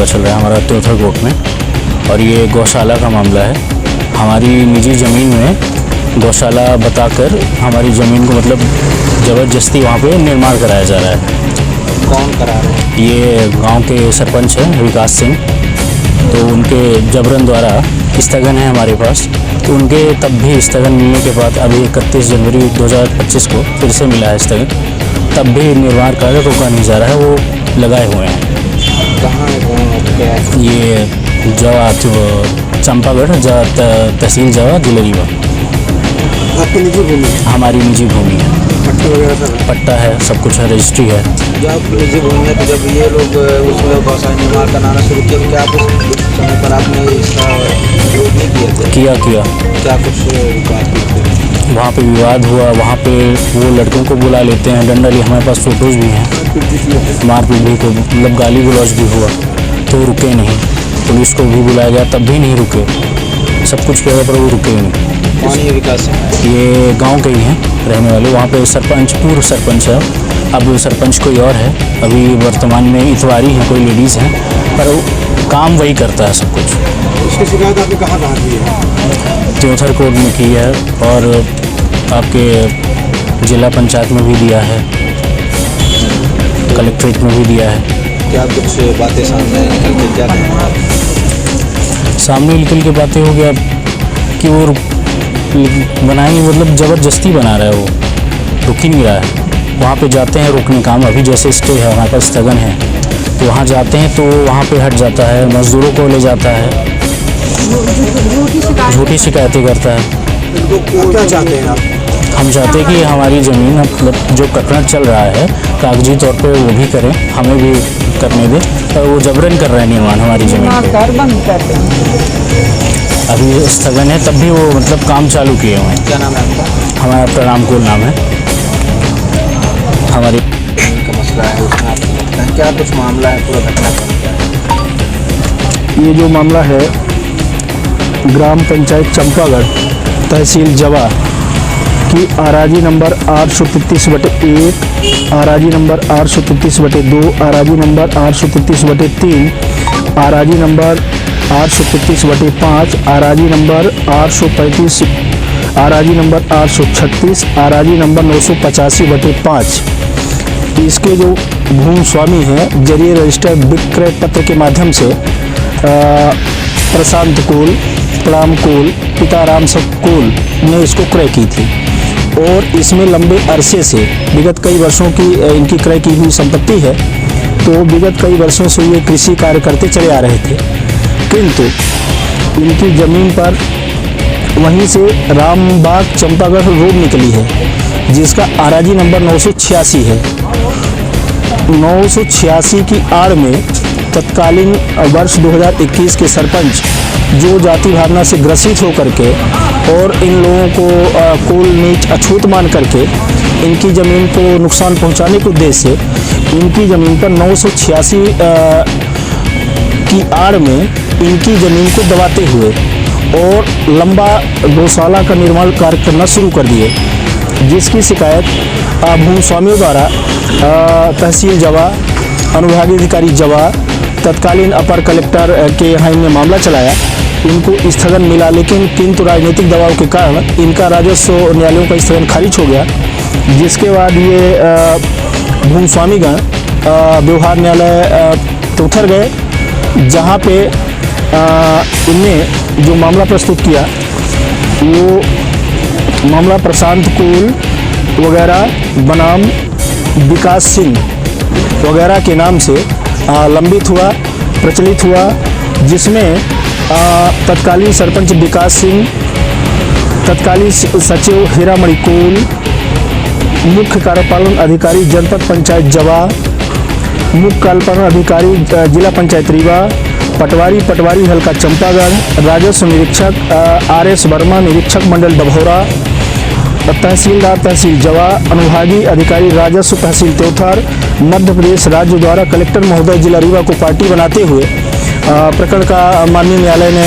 मामला चल रहा है हमारा त्योथर कोर्ट में, और ये गौशाला का मामला है। हमारी निजी ज़मीन में गौशाला बताकर हमारी ज़मीन को मतलब ज़बरदस्ती वहाँ पे निर्माण कराया जा रहा है। कौन करा रहे हैं? ये गांव के सरपंच हैं विकास सिंह, तो उनके जबरन द्वारा स्थगन है हमारे पास। तो उनके तब भी स्थगन मिलने के बाद अभी 31 जनवरी 2025 को फिर से मिला है स्थगन, तब भी निर्माण कार्य रोका नहीं जा रहा है, वो लगाए हुए हैं। कहाँ है क्या है? ये जवा चंपागढ़ तहसील जवा जिला रीवा। आपकी निजी भूमि है? हमारी निजी भूमि है, पट्टे वगैरह सब है? पट्टा है, सब कुछ है, रजिस्ट्री है। जब निजी भूमि है तो जब ये लोग उसमें गौशाला निर्माण कराना शुरू किया तो क्या आप उस समय पर आपने इसका विरोध नहीं किया? किया क्या कुछ बात हुई? वहाँ पे विवाद हुआ, वहाँ पे वो लड़कों को बुला लेते हैं, डंडली, हमारे पास फ़ोटोज़ भी हैं, मारपीट भी को मतलब गाली गलौज भी हुआ, तो रुके नहीं। पुलिस को भी बुलाया गया, तब भी नहीं रुके, सब कुछ किया पर वो रुके नहीं। कौन ये विकास है? ये गांव के ही हैं रहने वाले, वहाँ पे सरपंच, पूर्व सरपंच है, अब सरपंच कोई और है, अभी वर्तमान में इतवारी है, कोई लेडीज़ हैं, पर वो काम वही करता है सब कुछ। इसकी शिकायत आपने कहाँ दी है? त्योथर कोर्ट में की है और आपके जिला पंचायत में भी दिया है, कलेक्ट्रेट में भी दिया है। क्या कुछ बातें सामने निकल के क्या कहें? सामने निकल के बातें हो गया कि वो बनाएंगे, मतलब ज़बरदस्ती बना रहा है, वो रुक ही नहीं रहा है। वहाँ पे जाते हैं रोकने काम, अभी जैसे स्टे है हमारे पास स्थगन है, तो वहाँ जाते हैं तो वहाँ पे हट जाता है, मज़दूरों को ले जाता है, झूठी शिकायतें करता है। क्या चाहते हैं आप? हम चाहते हैं कि हमारी ज़मीन मतलब जो प्रकरण चल रहा है कागजी तौर पे वो भी करें, हमें भी करने दें, और वो जबरन कर रहे हैं निर्माण हमारी ज़मीन पे। अभी स्थगन है तब भी वो मतलब काम चालू किए हुए हैं। क्या नाम है आपका? हमारा प्रणाम कुल नाम है। हमारी का मसला है उसमें आपको लगता है क्या कुछ मामला है, पूरा घटनाक्रम क्या है? ये जो मामला है ग्राम पंचायत चंपागढ़ तहसील जवा की आराजी नंबर 833/1, आराजी नंबर 833/2, आराजी नंबर 833/3, आराजी नंबर 833/5, आराजी नंबर 835, आराजी नंबर 836, आराजी नंबर 985/5। इसके जो भूमि स्वामी हैं जरिए रजिस्टर्ड विक्रय पत्र के माध्यम से प्रशांत कोल, प्रणाम कोल, पिताराम सब कोल ने इसको क्रय की थी, और इसमें लंबे अरसे से विगत कई वर्षों की इनकी क्रय की हुई संपत्ति है। तो विगत कई वर्षों से ये कृषि कार्य करते चले आ रहे थे, किंतु इनकी ज़मीन पर वहीं से रामबाग चंपागढ़ रोड निकली है, जिसका आराजी नंबर 986 है। 986 की आड़ में तत्कालीन वर्ष 2021 के सरपंच जो जाति भावना से ग्रसित होकर के और इन लोगों को कोल नीच अछूत मान करके इनकी ज़मीन को नुकसान पहुंचाने के उद्देश्य से इनकी ज़मीन पर 986 की आड़ में इनकी ज़मीन को दबाते हुए और लंबा गौशाला का निर्माण कार्य करना शुरू कर दिए, जिसकी शिकायत भूमि स्वामियों द्वारा तहसील जवा, अनुविभागीय अधिकारी जवा, तत्कालीन अपर कलेक्टर के यहाँ इनने मामला चलाया। इनको स्थगन मिला, लेकिन किंतु राजनीतिक दबाव के कारण इनका राजस्व न्यायालयों का स्थगन खारिज हो गया, जिसके बाद ये भूमि स्वामीगण व्यवहार न्यायालय त्योथर गए, जहाँ पे इनने जो मामला प्रस्तुत किया वो मामला प्रशांत कोल वगैरह बनाम विकास सिंह वगैरह के नाम से लंबित हुआ, प्रचलित हुआ, जिसमें तत्कालीन सरपंच विकास सिंह, तत्कालीन सचिव हीरामणि कोल, मुख्य कार्यपालन अधिकारी जनपद पंचायत जवा, मुख्य कार्यपालन अधिकारी जिला पंचायत रीवा, पटवारी हल्का चंपागढ़, राजस्व निरीक्षक RS वर्मा, निरीक्षक मंडल डभौरा, तहसीलदार तहसील जवा, अनुविभागीय अधिकारी राजस्व तहसील त्योथर, मध्य प्रदेश राज्य द्वारा कलेक्टर महोदय जिला रीवा को पार्टी बनाते हुए प्रकरण का माननीय न्यायालय ने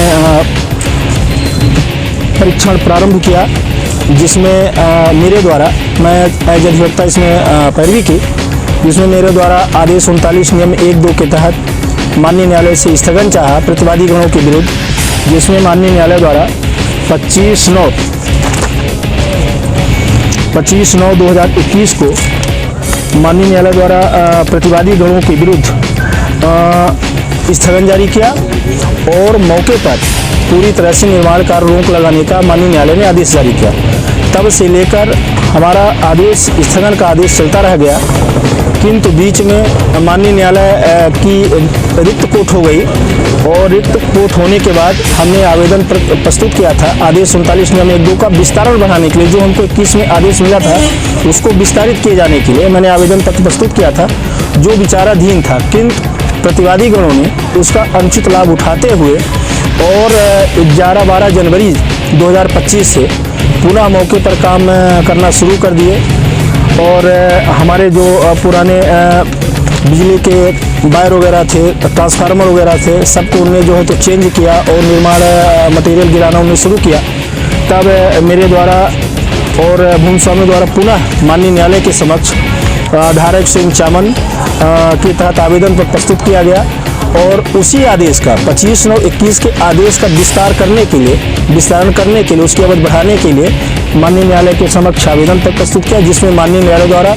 परीक्षण प्रारंभ किया, जिसमें मेरे द्वारा, मैं एज अधिवक्ता इसमें पैरवी की, जिसमें मेरे द्वारा आदेश 39 नियम 1-2 के तहत माननीय न्यायालय से स्थगन चाहा प्रतिवादी गणों के विरुद्ध, जिसमें माननीय न्यायालय द्वारा 25/9/2021 को माननीय न्यायालय द्वारा प्रतिवादी गणों के विरुद्ध स्थगन जारी किया और मौके पर पूरी तरह से निर्माण कार्य रोक लगाने का माननीय न्यायालय ने आदेश जारी किया। तब से लेकर हमारा आदेश स्थगन का आदेश चलता रह गया, किंतु बीच में माननीय न्यायालय की रिक्त कोर्ट हो गई और रिक्त कोर्ट होने के बाद हमने आवेदन प्रस्तुत किया था आदेश 39 नियम 1-2 का विस्तारण बढ़ाने के लिए। जो हमको 21 में आदेश मिला था उसको विस्तारित किए जाने के लिए मैंने आवेदन पत्र प्रस्तुत किया था, जो विचाराधीन था, किंतु प्रतिवादी गणों ने उसका अनुचित लाभ उठाते हुए और 11-12 जनवरी 2025 से पुनः मौके पर काम करना शुरू कर दिए और हमारे जो पुराने बिजली के वायर वगैरह थे, ट्रांसफार्मर वगैरह थे, सबको उन्होंने जो है तो चेंज किया और निर्माण मटेरियल गिराना उन्होंने शुरू किया। तब मेरे द्वारा और भूमि स्वामी द्वारा पुनः माननीय न्यायालय के समक्ष धारा 151 के तहत आवेदन पर प्रस्तुत किया गया और उसी आदेश का 25/9/21 के आदेश का विस्तारण करने के लिए उसकी अवधि बढ़ाने के लिए माननीय न्यायालय के समक्ष आवेदन पर प्रस्तुत किया, जिसमें माननीय न्यायालय द्वारा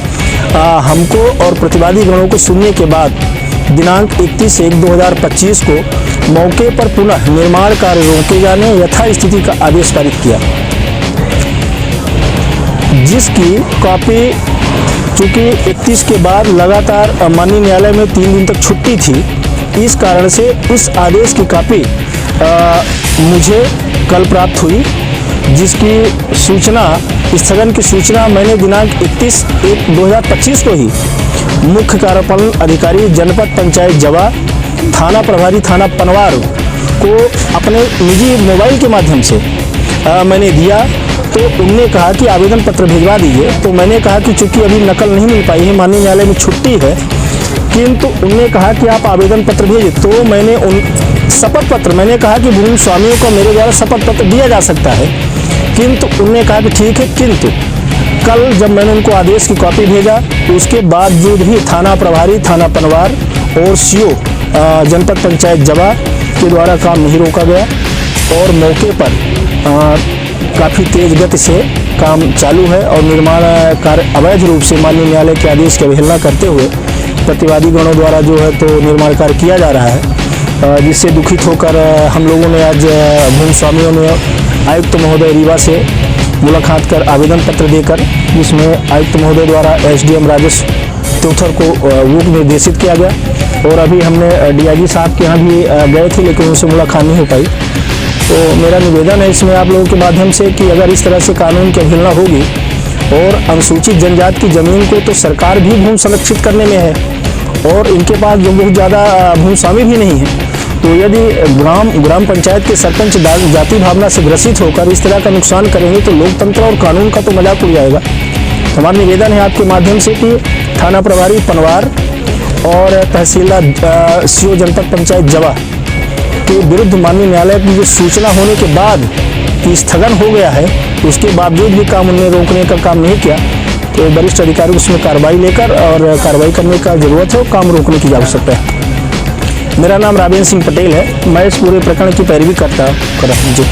हमको और प्रतिवादी गणों को सुनने के बाद दिनांक 31/1/2025 को मौके पर पुनः निर्माण कार्य रोके जाने यथास्थिति का आदेश पारित किया, जिसकी कॉपी चूँकि 31 के बाद लगातार माननीय न्यायालय में 3 दिन तक छुट्टी थी, इस कारण से उस आदेश की कॉपी मुझे कल प्राप्त हुई, जिसकी सूचना स्थगन की सूचना मैंने दिनांक 31/1/2025 को ही मुख्य कार्यपालन अधिकारी जनपद पंचायत जवा थाना प्रभारी थाना पनवार को अपने निजी मोबाइल के माध्यम से मैंने दिया। तो उनने कहा कि आवेदन पत्र भिजवा दीजिए। तो मैंने कहा कि चूँकि अभी नकल नहीं मिल पाई है, माननीय न्यायालय में छुट्टी है, किंतु उनने कहा कि आप आवेदन पत्र भेजिए। तो मैंने शपथ पत्र मैंने कहा कि भूमि स्वामियों को मेरे द्वारा शपथ पत्र दिया जा सकता है, किंतु उनने कहा कि ठीक है। किंतु कल जब मैंने उनको आदेश की कॉपी भेजा तो उसके बावजूद भी थाना प्रभारी थाना पनवार और सीओ जनपद पंचायत जवा के द्वारा काम नहीं रोका गया और मौके पर काफ़ी तेज गति से काम चालू है और निर्माण कार्य अवैध रूप से माननीय न्यायालय के आदेश की अवहेलना करते हुए प्रतिवादी गणों द्वारा जो है तो निर्माण कार्य किया जा रहा है, जिससे दुखित होकर हम लोगों ने आज भूमि स्वामियों ने आयुक्त महोदय रीवा से मुलाकात कर आवेदन पत्र देकर, जिसमें आयुक्त महोदय द्वारा एसडीएम राजेश चौथर को वो निर्देशित किया गया और अभी हमने डीआईजी साहब के यहाँ भी गए थे, लेकिन उनसे मुलाकात नहीं हो पाई। तो मेरा निवेदन है इसमें आप लोगों के माध्यम से कि अगर इस तरह से कानून की अवहेलना होगी और अनुसूचित जनजाति की ज़मीन को तो सरकार भी भूमि संरक्षित करने में है और इनके पास जो बहुत ज़्यादा भूमि स्वामी भी नहीं है, तो यदि ग्राम पंचायत के सरपंच जाति भावना से ग्रसित होकर इस तरह का नुकसान करेंगे तो लोकतंत्र और कानून का तो मजाक उड़ जाएगा। हमारा निवेदन है आपके माध्यम से कि थाना प्रभारी पनवार और तहसीलदार सीओ जनपद पंचायत जवा के विरुद्ध माननीय न्यायालय की जो सूचना होने के बाद कि स्थगन हो गया है, उसके बावजूद भी काम उन्होंने रोकने का काम नहीं किया, तो वरिष्ठ अधिकारी उसमें कार्रवाई लेकर और कार्रवाई करने का जरूरत है और काम रोकने की आवश्यकता है। मेरा नाम रावेंद्र सिंह पटेल है, मैं इस पूरे प्रकरण की पैरवी करता हूँ जी।